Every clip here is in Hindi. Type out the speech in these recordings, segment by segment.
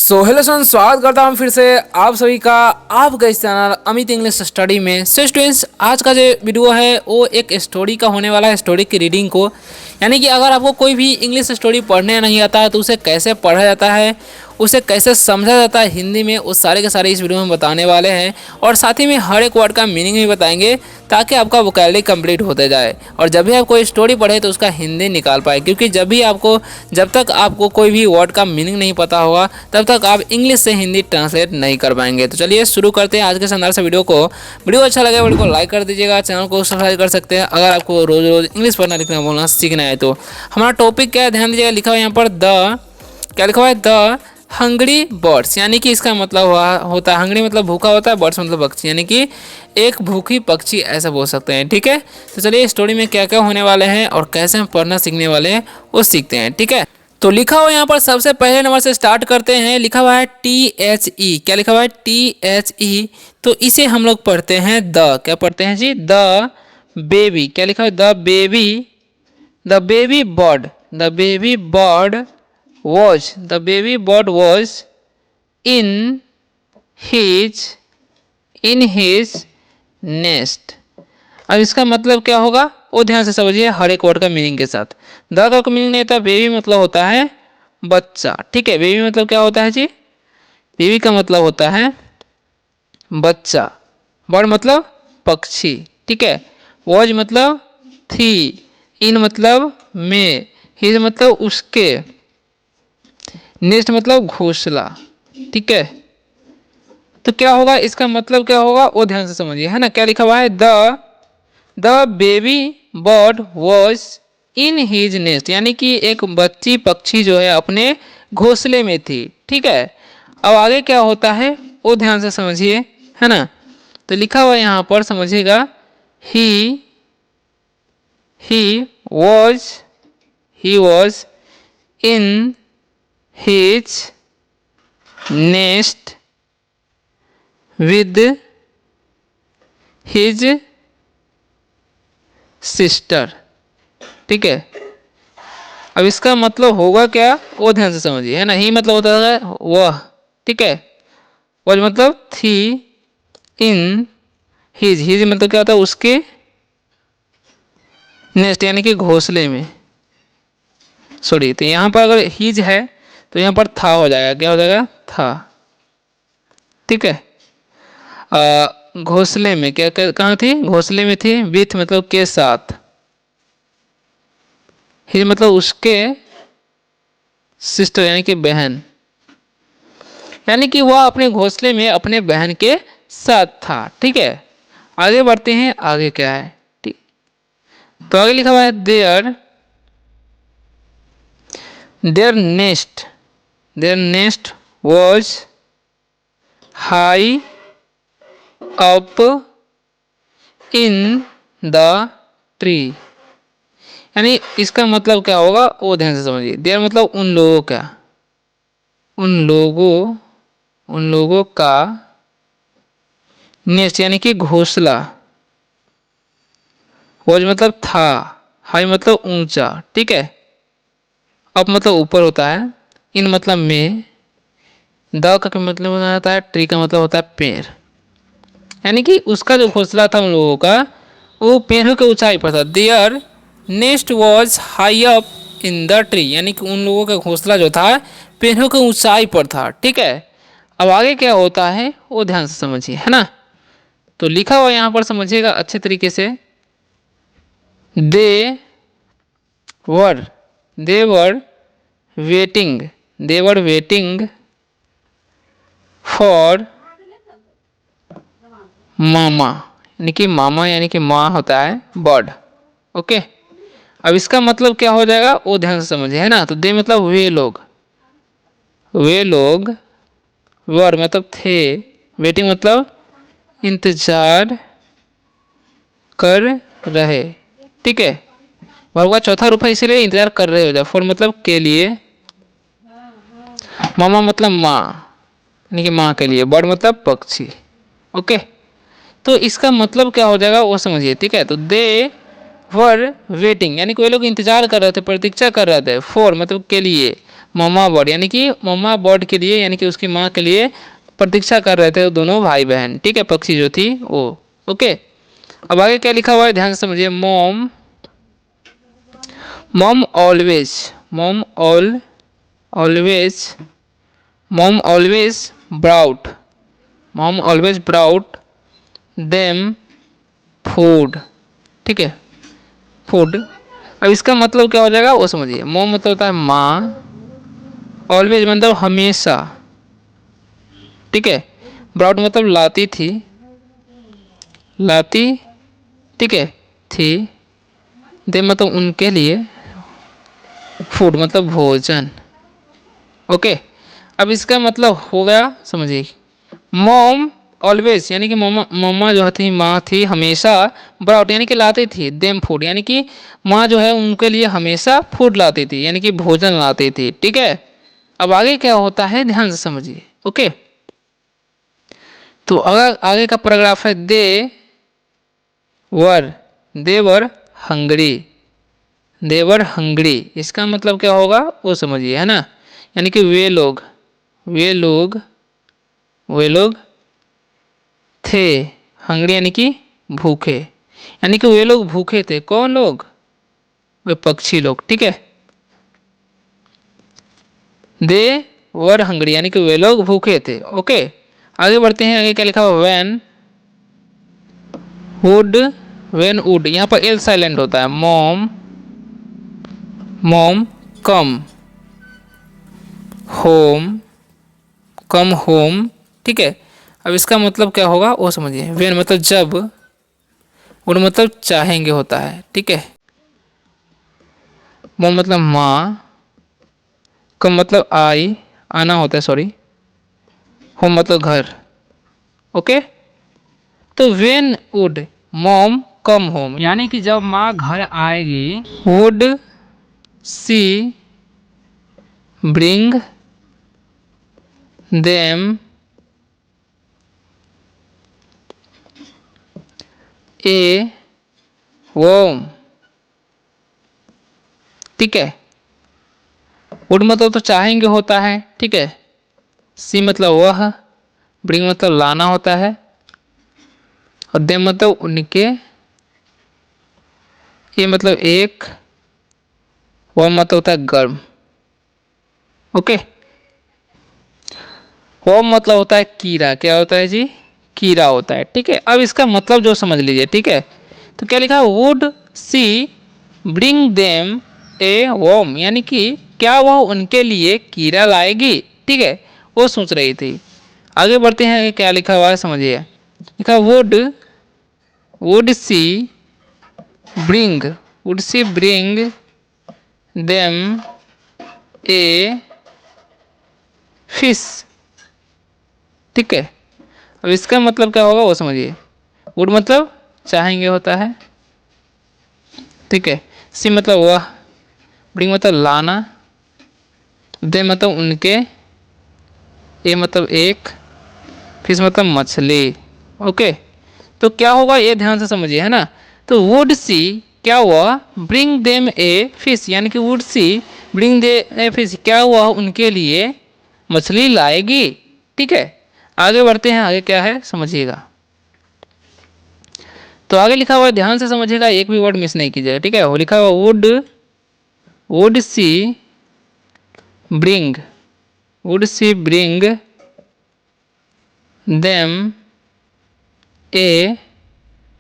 सो हेलो सन, स्वागत करता हूँ फिर से आप सभी का आपका इस चैनल अमित इंग्लिश स्टडी में। सो स्टूडेंट्स, आज का जो वीडियो है वो एक स्टोरी का होने वाला है, स्टोरी की रीडिंग को। यानी कि अगर आपको कोई भी इंग्लिश स्टोरी पढ़ने नहीं आता है तो उसे कैसे पढ़ा जाता है, उसे कैसे समझा जाता है हिंदी में, वो सारे के सारे इस वीडियो में बताने वाले हैं। और साथ ही में हर एक वर्ड का मीनिंग भी बताएंगे ताकि आपका वोकैबुलरी कंप्लीट होते जाए और जब भी आप कोई स्टोरी पढ़े तो उसका हिंदी निकाल पाए। क्योंकि जब तक आपको कोई भी वर्ड का मीनिंग नहीं पता होगा तब तक आप इंग्लिश से हिंदी ट्रांसलेट नहीं कर पाएंगे। तो चलिए शुरू करते हैं आज के शानदार से वीडियो को। वीडियो अच्छा लगे वीडियो को लाइक कर दीजिएगा, चैनल को सब्सक्राइब कर सकते हैं अगर आपको रोज रोज इंग्लिश पढ़ना लिखना बोलना सीखना है। तो हमारा टॉपिक क्या है, ध्यान दीजिएगा। लिखा हुआ है यहाँ पर क्या लिखा हुआ है, द हंग्री बर्ड्स। यानी कि इसका मतलब होता है, हंग्री मतलब भूखा होता है, बर्ड्स मतलब पक्षी, यानी कि एक भूखी पक्षी ऐसा बोल सकते हैं। ठीक है, तो चलिए स्टोरी में क्या क्या होने वाले हैं और कैसे हम पढ़ना सीखने वाले हैं वो सीखते हैं। ठीक है, तो लिखा हुआ यहाँ पर सबसे पहले नंबर से स्टार्ट करते हैं। लिखा हुआ है THE। क्या लिखा हुआ है, THE। तो इसे हम लोग पढ़ते हैं द, क्या पढ़ते हैं जी, द बेबी। क्या लिखा है, the baby, the baby bird, the baby bird the baby bird was in his nest। अब इसका मतलब क्या होगा वो ध्यान से समझिए हर एक वर्ड का मीनिंग के साथ। द का मीनिंग नहीं होता, बेबी मतलब होता है बच्चा। ठीक है, बेबी मतलब क्या होता है जी, बेबी का मतलब होता है बच्चा। बर्ड मतलब पक्षी। ठीक है, वॉज मतलब थी, इन मतलब में, हिज मतलब उसके, नेस्ट मतलब घोंसला। ठीक है, तो क्या होगा, इसका मतलब क्या होगा वो ध्यान से समझिए, है ना। क्या लिखा हुआ है, the baby bird was in his nest, यानी कि एक बच्ची पक्षी जो है अपने घोंसले में थी। ठीक है, अब आगे क्या होता है वो ध्यान से समझिए, है ना। तो लिखा हुआ यहाँ पर समझिएगा, he was in his nest with his sister। ठीक है, अब इसका मतलब होगा क्या वो ध्यान से समझिए, है ना। ही मतलब होता है वह, ठीक है, वह मतलब थी, इन हिज मतलब क्या होता है उसके, नेस्ट यानी कि घोंसले में, सॉरी। तो यहाँ पर अगर हिज है तो यहाँ पर था हो जाएगा, क्या हो जाएगा, था। ठीक है, घोंसले में क्या, कहाँ थी, घोंसले में थी, विथ मतलब के साथ, ही मतलब उसके सिस्टर यानी कि बहन, यानी कि वह अपने घोंसले में अपने बहन के साथ था। ठीक है, आगे बढ़ते हैं, आगे क्या है। ठीक, तो आगे लिखा हुआ है there nest was high up in the tree. यानी इसका मतलब क्या होगा वो ध्यान से समझिए। देयर मतलब उन लोगों का नेस्ट यानी कि घोंसला, वॉज मतलब था, हाई मतलब ऊंचा। ठीक है, अप मतलब ऊपर होता है, इन मतलब में, द का मतलब होता है ट्री का मतलब होता है पेड़, यानी कि उसका जो घोंसला था उन लोगों का वो पेड़ों के ऊंचाई पर था। There nest was high up in the tree, यानी कि उन लोगों का घोंसला जो था पेड़ों के ऊंचाई पर था। ठीक है, अब आगे क्या होता है वो ध्यान से समझिए, है ना। तो लिखा हुआ यहाँ पर समझिएगा अच्छे तरीके से, दे वर वेटिंग फॉर मामा, यानी कि माँ होता है बर्ड। ओके, अब इसका मतलब क्या हो जाएगा वो ध्यान से समझिए, है ना। तो दे मतलब वे लोग, वर मतलब थे, वेटिंग मतलब इंतजार कर रहे। ठीक है, वर्ब का चौथा रूप है इसीलिए इंतजार कर रहे हो जाए। फॉर मतलब के लिए, मामा मतलब माँ यानी कि माँ के लिए, बर्ड मतलब पक्षी। ओके, तो इसका मतलब क्या हो जाएगा वो समझिए। ठीक है, तो दे वर वेटिंग यानी कोई लोग इंतजार कर रहे थे, प्रतीक्षा कर रहे थे, फॉर मतलब के लिए, मम्मा बर्ड, यानी कि मम्मा बर्ड के लिए यानी कि उसकी माँ के लिए प्रतीक्षा कर रहे थे दोनों भाई बहन, ठीक है, पक्षी जो थी वो। ओके, अब आगे क्या लिखा हुआ है ध्यान से समझिए। Mom, mom always, mom always, mom always brought, mom always brought them food, ठीक है, फूड। अब इसका मतलब क्या हो जाएगा वो समझिए। मॉम मतलब होता है माँ, ऑलवेज मतलब हमेशा, ठीक है, ब्राउट मतलब लाती थी, लाती, ठीक है, थी, दे मतलब उनके लिए, फूड मतलब भोजन। ओके, अब इसका मतलब हो गया समझिए। मॉम ऑलवेज यानी कि मम्मा, मम्मा जो थी माँ थी हमेशा, ब्राउट यानी कि लाती थी, देम फूड यानी कि माँ जो है उनके लिए हमेशा फूड लाती थी यानी कि भोजन लाती थी, ठीक है। अब आगे क्या होता है ध्यान से समझिए। ओके, तो अगर आगे का पैराग्राफ है वर देवर हंगरी, देवर हंगरी, इसका मतलब क्या होगा वो समझिए, है ना, यानी कि वे लोग, वे लोग, वे लोग थे, हंगरी यानी कि भूखे, यानी कि वे लोग भूखे थे। कौन लोग? वे पक्षी लोग, ठीक है। दे वर हंगरी यानी कि वे लोग भूखे थे। ओके, आगे बढ़ते हैं। आगे क्या लिखा हुआ? वैन वुड, वेन वुड, यहाँ पर एल साइलेंट होता है। Mom, mom come home, come home, ठीक है। अब इसका मतलब क्या होगा वो समझिए। वेन मतलब जब, वुड मतलब चाहेंगे होता है, ठीक है। मॉम मतलब माँ, कम मतलब आई, आना होता है, सॉरी, होम मतलब घर। ओके, तो when would mom come home यानी कि जब माँ घर आएगी, वुड सी ब्रिंग देम ए वोम, ठीक है। वुड मतलब तो चाहेंगे होता है, ठीक है। सी मतलब वह, ब्रिंग मतलब लाना होता है, और देम मतलब उनके, ये मतलब एक, वह मतलब होता है गर्म। ओके, वह मतलब होता है कीड़ा, क्या होता है जी? कीड़ा होता है, ठीक है। अब इसका मतलब जो समझ लीजिए, ठीक है। तो क्या लिखा? Would she bring them a worm, यानी कि क्या वह उनके लिए कीड़ा लाएगी, ठीक है, वो सोच रही थी। आगे बढ़ते हैं, क्या लिखा हुआ है समझिए। लिखा would she bring, would she bring them a fish, ठीक है। अब इसका मतलब क्या होगा वो समझिए। वुड मतलब चाहेंगे होता है, ठीक है। सी मतलब वह, ब्रिंग मतलब लाना, दे मतलब उनके, ए मतलब एक, फिश मतलब मछली। ओके, तो क्या होगा ये ध्यान से समझिए, है ना। तो वुड सी क्या हुआ? ब्रिंग देम ए फिश, यानी कि would she bring they a fish, क्या हुआ उनके लिए मछली लाएगी, ठीक है। आगे बढ़ते हैं, आगे क्या है समझिएगा। तो आगे लिखा हुआ है ध्यान से समझिएगा, एक भी वर्ड मिस नहीं कीजिएगा, ठीक है। वो लिखा हुआ would she bring, would she bring them a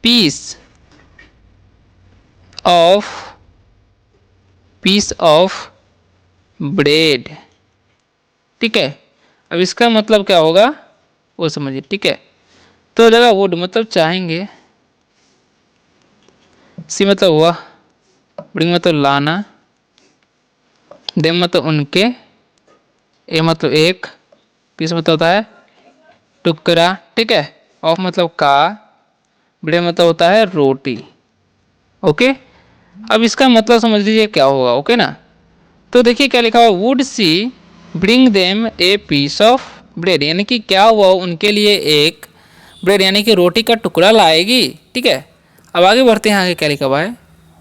piece of, piece of bread, ठीक है। अब इसका मतलब क्या होगा वो समझिए, ठीक है। तो जगह वुड मतलब चाहेंगे, सी मतलब वह, ब्रिंग मतलब लाना, देम मतलब उनके, ए मतलब एक, पीस मतलब होता है टुकड़ा, ठीक है। ऑफ मतलब का, ब्रेड मतलब होता है रोटी। ओके, अब इसका मतलब समझ लीजिए क्या होगा। ओके ना, तो देखिए क्या लिखा हुआ, would she bring them a piece of bread, यानी कि क्या हुआ उनके लिए एक ब्रेड यानी कि रोटी का टुकड़ा लाएगी, ठीक है। अब आगे बढ़ते हैं, आगे क्या लिखा हुआ है।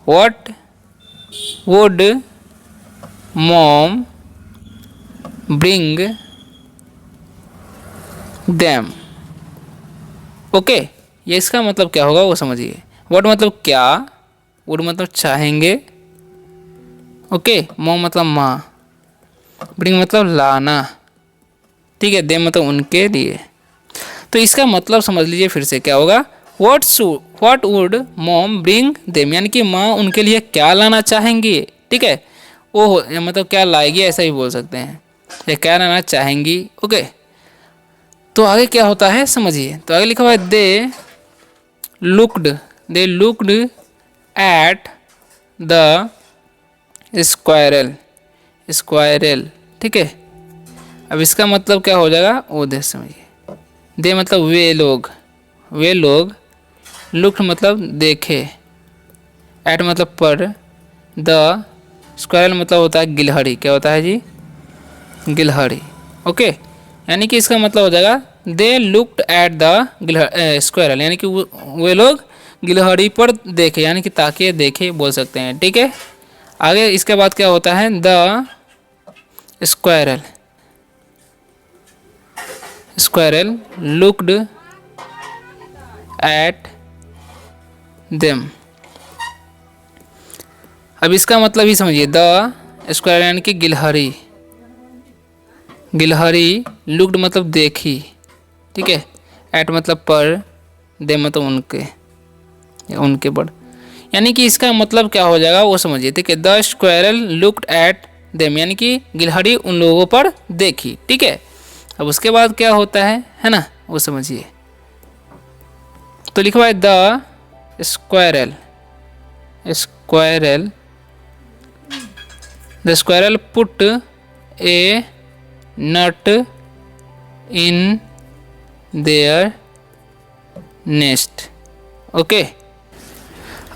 What would mom bring them. Okay, ये इसका मतलब क्या होगा वो समझिए। वुड मतलब क्या, वुड मतलब चाहेंगे, ओके, मोम मतलब माँ, ब्रिंग मतलब लाना, ठीक है, देम मतलब उनके लिए। तो इसका मतलब समझ लीजिए फिर से क्या होगा, what would mom bring them, यानी कि माँ उनके लिए क्या लाना चाहेंगी, ठीक है, वो मतलब क्या लाएगी ऐसा ही बोल सकते हैं, या क्या लाना चाहेंगी। ओके, तो आगे क्या होता है समझिए। तो आगे लिखा हुआ है they looked at the squirrel, ठीक है। अब इसका मतलब क्या हो जाएगा वो देख समझिए। दे मतलब वे लोग, लुक्ड मतलब देखे, एट मतलब पर, द स्क्वायरल मतलब होता है गिलहरी, क्या होता है जी, गिलहरी। ओके, यानी कि इसका मतलब हो जाएगा they looked at the squirrel, यानी कि वे लोग गिलहरी पर देखे, यानी कि ताकि देखे बोल सकते हैं, ठीक है। आगे इसके बाद क्या होता है, the squirrel looked at them. अब इसका मतलब ही समझिए, द स्क्वायरल यानी कि गिलहरी लुक्ड मतलब देखी, ठीक है, एट मतलब पर, दे मतलब उनके पर, यानी कि इसका मतलब क्या हो जाएगा वो समझिए, ठीक है। The squirrel looked at them, यानी कि गिलहरी उन लोगों पर देखी, ठीक है। अब उसके बाद क्या होता है ना, वो समझिए। तो लिखा हुआ है the squirrel put a nut in their nest. Okay,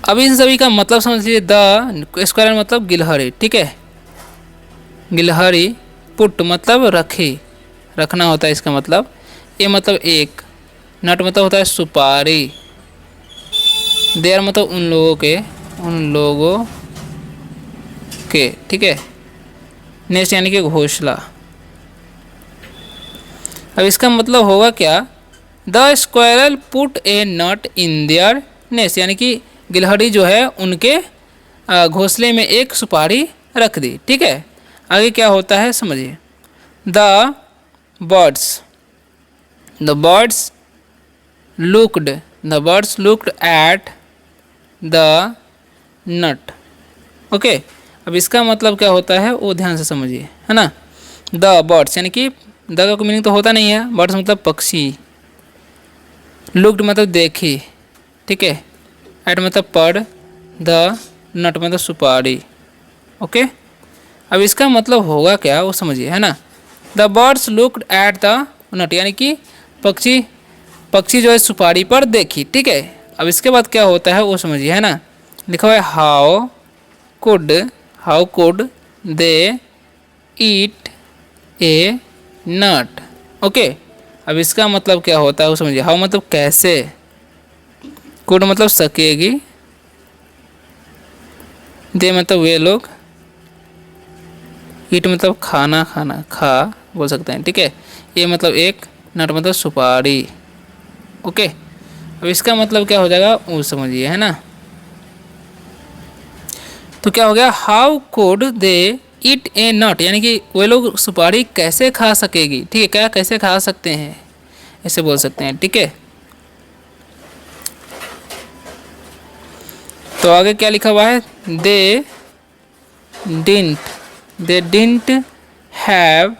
अब इन सभी का मतलब समझ लीजिए। द स्क्वायरल मतलब गिलहरी, ठीक है, गिलहरी, पुट मतलब रखना होता है इसका मतलब, ए मतलब एक, नट मतलब होता है सुपारी, देयर मतलब उन लोगों के, ठीक है, नेस्ट यानी कि घोंसला। अब इसका मतलब होगा क्या, the squirrel put a nut in their nest, यानी कि गिलहरी जो है उनके घोंसले में एक सुपारी रख दी, ठीक है। आगे क्या होता है समझिए। The birds looked at the nut. Okay, अब इसका मतलब क्या होता है वो ध्यान से समझिए, है ना। द बर्ड्स यानी कि द का कोई मीनिंग तो होता नहीं है, बर्ड्स मतलब पक्षी, लुक्ड मतलब देखी, ठीक है, एट मतलब पर, द नट मतलब सुपारी। ओके, अब इसका मतलब होगा क्या वो समझिए, है ना। The birds looked at the nut, यानी कि पक्षी जो है सुपारी पर देखी, ठीक है। अब इसके बाद क्या होता है वो समझिए, है ना। लिखा हुआ है how could they eat a nut. Okay, अब इसका मतलब क्या होता है वो समझिए। हाउ मतलब कैसे, कुड मतलब सकेगी, दे मतलब वे लोग, ईट मतलब खा बोल सकते हैं, ठीक है, ये मतलब एक, नट मतलब सुपारी। ओके, अब इसका मतलब क्या हो जाएगा वो समझिए, है ना। तो क्या हो गया, how could they eat a नट, यानी कि वे लोग सुपारी कैसे खा सकेगी, ठीक है, क्या कैसे खा सकते हैं ऐसे बोल सकते हैं, ठीक है। तो आगे क्या लिखा हुआ है, they didn't have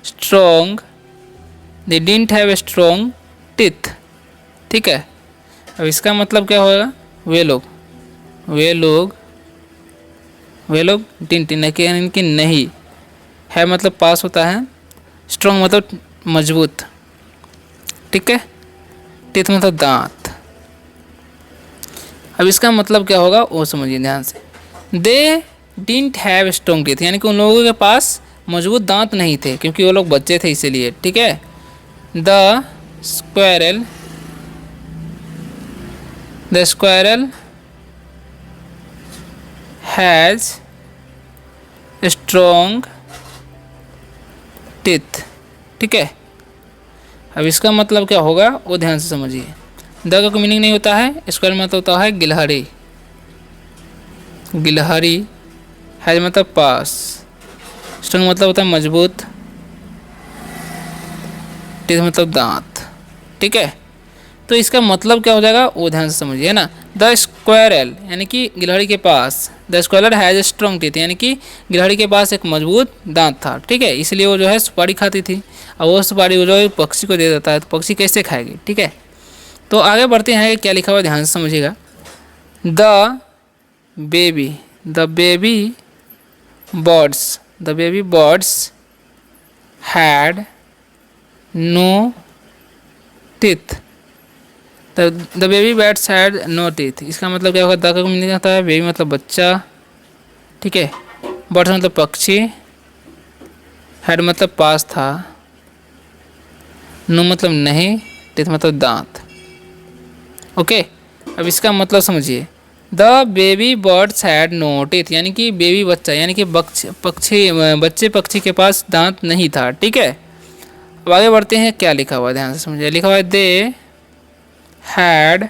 strong teeth, ठीक है। अब इसका मतलब क्या होगा, वे लोग डिंट यानी कि नहीं है, मतलब पास होता है, स्ट्रॉन्ग मतलब मजबूत, ठीक है, टीथ मतलब दांत। अब इसका मतलब क्या होगा वो समझिए ध्यान से। They didn't have strong teeth, यानी कि उन लोगों के पास मजबूत दांत नहीं थे क्योंकि वो लोग बच्चे थे इसीलिए, ठीक है। The squirrel has strong teeth. ठीक है, अब इसका मतलब क्या होगा वो ध्यान से समझिए। द का कोई मीनिंग नहीं होता है, स्क्वायर मतलब होता है गिलहरी। गिलहरी, हैज मतलब पास, स्ट्रॉन्ग मतलब होता है मजबूत, टीथ मतलब दांत। ठीक है, तो इसका मतलब क्या हो जाएगा वो ध्यान से समझिए, है ना। द स्क्वायरल यानी कि गिलहरी के पास, the squirrel has strong teeth यानी कि गिलहरी के पास एक मजबूत दांत था। ठीक है, इसलिए वो जो है सुपारी खाती थी, और वो सुपारी वो जो है पक्षी को दे देता है, तो पक्षी कैसे खाएगी। ठीक है, तो आगे बढ़ते हैं, क्या लिखा हुआ ध्यान से समझिएगा। The baby, the baby birds, the baby birds had no teeth. The baby bats had no teeth, इसका मतलब क्या होगा, द का मीनिंग आता है बेबी मतलब बच्चा। ठीक है, बर्ड्स मतलब पक्षी, हैड मतलब पास था, नो मतलब नहीं, टीथ मतलब दांत। ओके, अब इसका मतलब समझिए। The baby birds had no teeth यानी कि बेबी बच्चा यानी कि बच्चे पक्षी के पास दांत नहीं था। ठीक है, अब आगे बढ़ते हैं, क्या लिखा हुआ है ध्यान से समझिए। लिखा हुआ है दे had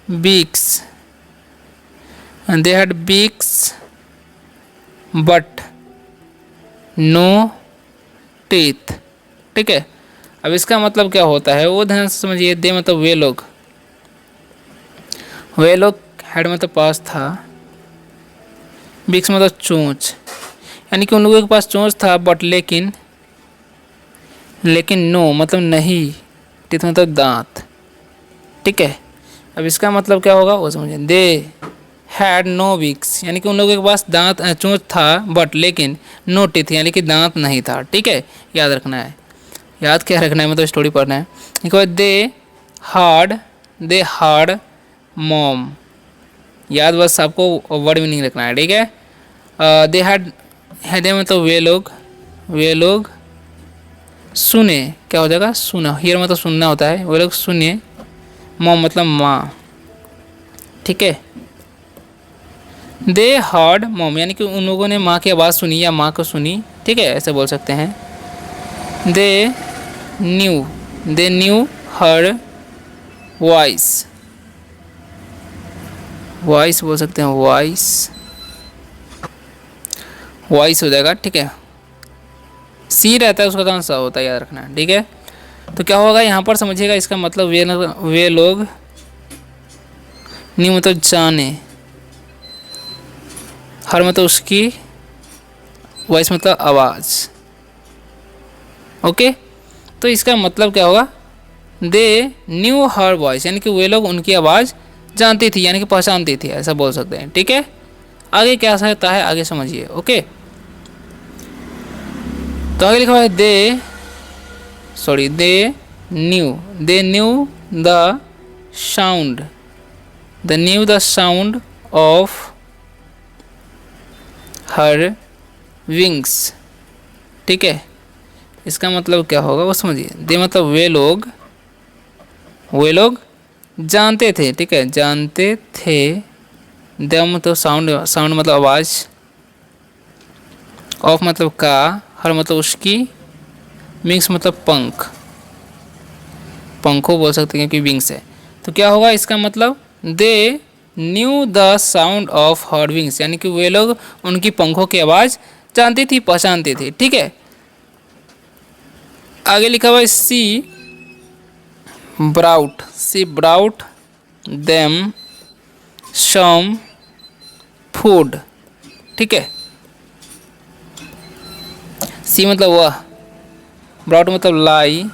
beaks, and they had beaks but no teeth। ठीक है, अब इसका मतलब क्या होता है वो ध्यान से समझिए। दे मतलब वे लोग हैड मतलब पास था, बीक्स मतलब चोंच यानी कि उन लोगों के पास चोंच था, बट लेकिन नो मतलब नहीं, टीथ मतलब दांत। ठीक है, अब इसका मतलब क्या होगा वो समझिए। दे हैड नो बीक्स यानी कि उन लोगों के पास दांत चोंच था, बट लेकिन नो टीथ यानी कि दांत नहीं था। ठीक है, याद रखना है, याद क्या रखना है मतलब स्टोरी पढ़ना है। देखो दे हार्ड मॉम, याद बस आपको वर्ड मीनिंग रखना है। ठीक है, दे हैड मतलब वे लोग सुने, क्या हो जाएगा सुना, हियर मतलब सुनना होता है, वे लोग सुने, मॉम मतलब माँ। ठीक है, दे हर्ड मॉम यानी कि उन लोगों ने माँ की आवाज़ सुनी या माँ को सुनी। ठीक है, ऐसे बोल सकते हैं। दे न्यू हर वॉइस बोल सकते हैं, वॉइस हो जाएगा। ठीक है, सी रहता है उसका तो सा होता है, याद रखना है। ठीक है, तो क्या होगा यहाँ पर समझिएगा, इसका मतलब वे लोग, न्यू मतलब जाने, हर मतलब उसकी, वॉइस मतलब आवाज़। ओके, तो इसका मतलब क्या होगा, दे न्यू हर वॉइस यानी कि वे लोग उनकी आवाज़ जानती थी यानी कि पहचानती थी, ऐसा बोल सकते हैं। ठीक है, आगे क्या होता है आगे समझिए। ओके, तो आगे लिखा हुआ है they knew the sound of her wings. ठीक है, इसका मतलब क्या होगा वो समझिए। दे मतलब वे लोग जानते थे। ठीक है, जानते थे, द मतलब साउंड मतलब आवाज़, ऑफ मतलब का, हर मतलब उसकी, विंग्स मतलब पंखों बोल सकते हैं क्योंकि विंग्स है। तो क्या होगा इसका मतलब, they knew the sound of her wings यानी कि वे लोग उनकी पंखों की आवाज़ जानती थी, पहचानती थी। ठीक है, आगे लिखा हुआ है सी ब्राउट देम सम फूड। ठीक है, सी मतलब वह, ब्राउट मतलब लाई,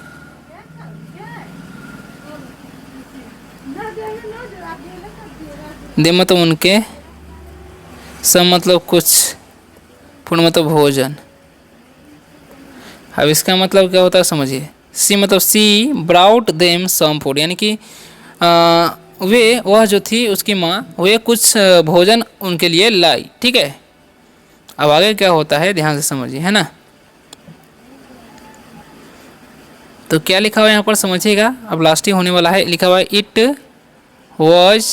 दे मतलब उनके, सम मतलब कुछ, फूड मतलब भोजन। अब इसका मतलब क्या होता है समझिए। सी मतलब सी ब्राउट देम सम फूड यानी कि वह जो थी उसकी माँ, वे कुछ भोजन उनके लिए लाई। ठीक है, अब आगे क्या होता है ध्यान से समझिए, है ना। तो क्या लिखा हुआ है यहाँ पर समझिएगा, अब लास्ट ही होने वाला है। लिखा हुआ है इट वॉज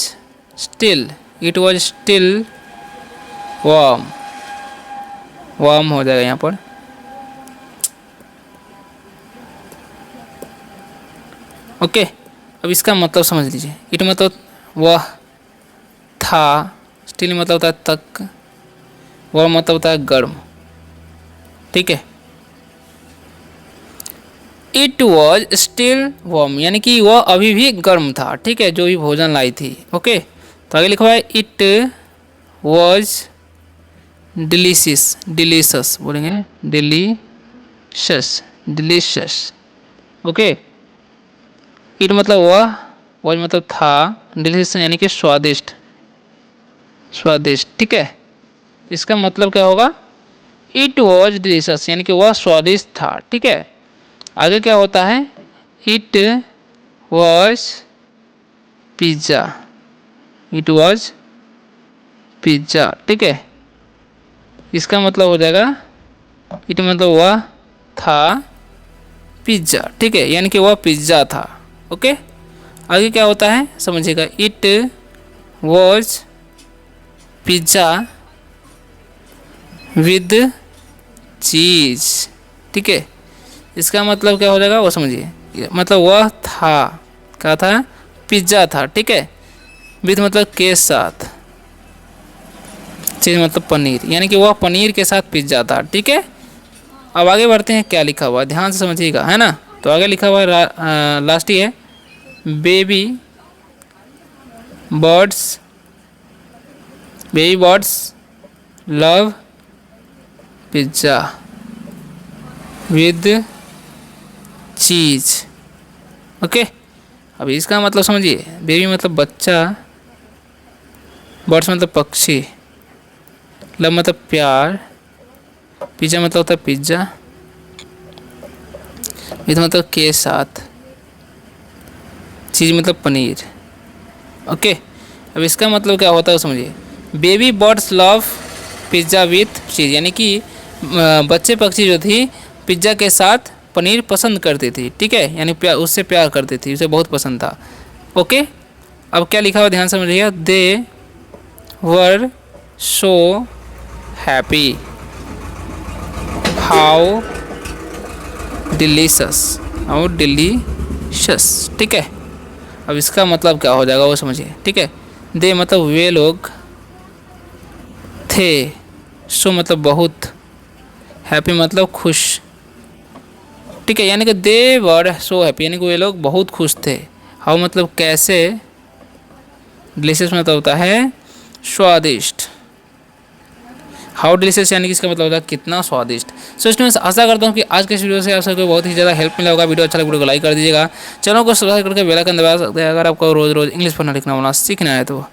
स्टिल वार्म हो जाएगा यहाँ पर। ओके, अब इसका मतलब समझ लीजिए। इट मतलब वह था, स्टिल मतलब होता है तक, वह मतलब होता है गर्म, ठीक है। इट वॉज स्टिल वार्म यानी कि वह अभी भी गर्म था, ठीक है, जो भी भोजन लाई थी। ओके, तो आगे लिखा हुआ है इट वॉज डिलीशियस, डिलीशियस बोलेंगे, डिलीशियस, डिलीशियस। ओके, इट मतलब वह, वॉज मतलब था, डिलीशियस यानी कि स्वादिष्ट, स्वादिष्ट, ठीक है। इसका मतलब क्या होगा, इट वॉज डिलीशियस यानी कि वह स्वादिष्ट था, ठीक है। आगे क्या होता है, it was pizza, it was pizza, ठीक है। इसका मतलब हो जाएगा, इट मतलब वह था पिज्ज़ा, ठीक है, यानी कि वह पिज्ज़ा था। ओके, आगे क्या होता है समझिएगा, इट वॉज पिज्ज़ा विद चीज़, ठीक है। इसका मतलब क्या हो जाएगा वो समझिए, मतलब वह था, क्या था, पिज्ज़ा था, ठीक है, विद मतलब के साथ, चीज़ मतलब पनीर, यानी कि वह पनीर के साथ पिज्ज़ा था, ठीक है। अब आगे बढ़ते हैं, क्या लिखा हुआ है ध्यान से समझिएगा, है ना। तो आगे लिखा हुआ है लास्ट ही है, baby birds, baby birds love pizza with cheese. Okay, अब इसका मतलब समझिए, बेबी मतलब बच्चा, बर्ड्स मतलब पक्षी, लव मतलब प्यार, पिज्ज़ा मतलब होता है पिज्ज़ा, विद मतलब के साथ, चीज़ मतलब पनीर। ओके, अब इसका मतलब क्या होता है समझिए, baby birds love pizza with चीज़ यानी कि बच्चे पक्षी जो थी पिज़्ज़ा के साथ पनीर पसंद करती थी, ठीक है, यानी उससे प्यार करती थी, उसे बहुत पसंद था। ओके, अब क्या लिखा हुआ ध्यान से समझिएगा, they were so happy, how delicious, how delicious, ठीक है। अब इसका मतलब क्या हो जाएगा वो समझिए, ठीक है। दे मतलब वे लोग थे, सो मतलब बहुत, हैप्पी मतलब खुश, ठीक है, यानी कि दे वर सो हैप्पी यानी कि वे लोग बहुत खुश थे। हाउ मतलब कैसे, डिलीशियस मतलब होता है स्वादिष्ट, हाउ डिलीशियस यानी कि इसका मतलब होता है कितना स्वादिष्ट। सो स्टूडेंट्स, आशा करता हूँ कि आज के इस वीडियो से आप सबको बहुत ही ज़्यादा हेल्प मिला होगा। वीडियो अच्छा लगा वीडियो को लाइक कर दीजिएगा, चैनल को सब्सक्राइब करके बेल आइकन दबा सकते हैं अगर आपको रोज़ रोज़ इंग्लिश पढ़ना लिखना होना सीखना है तो।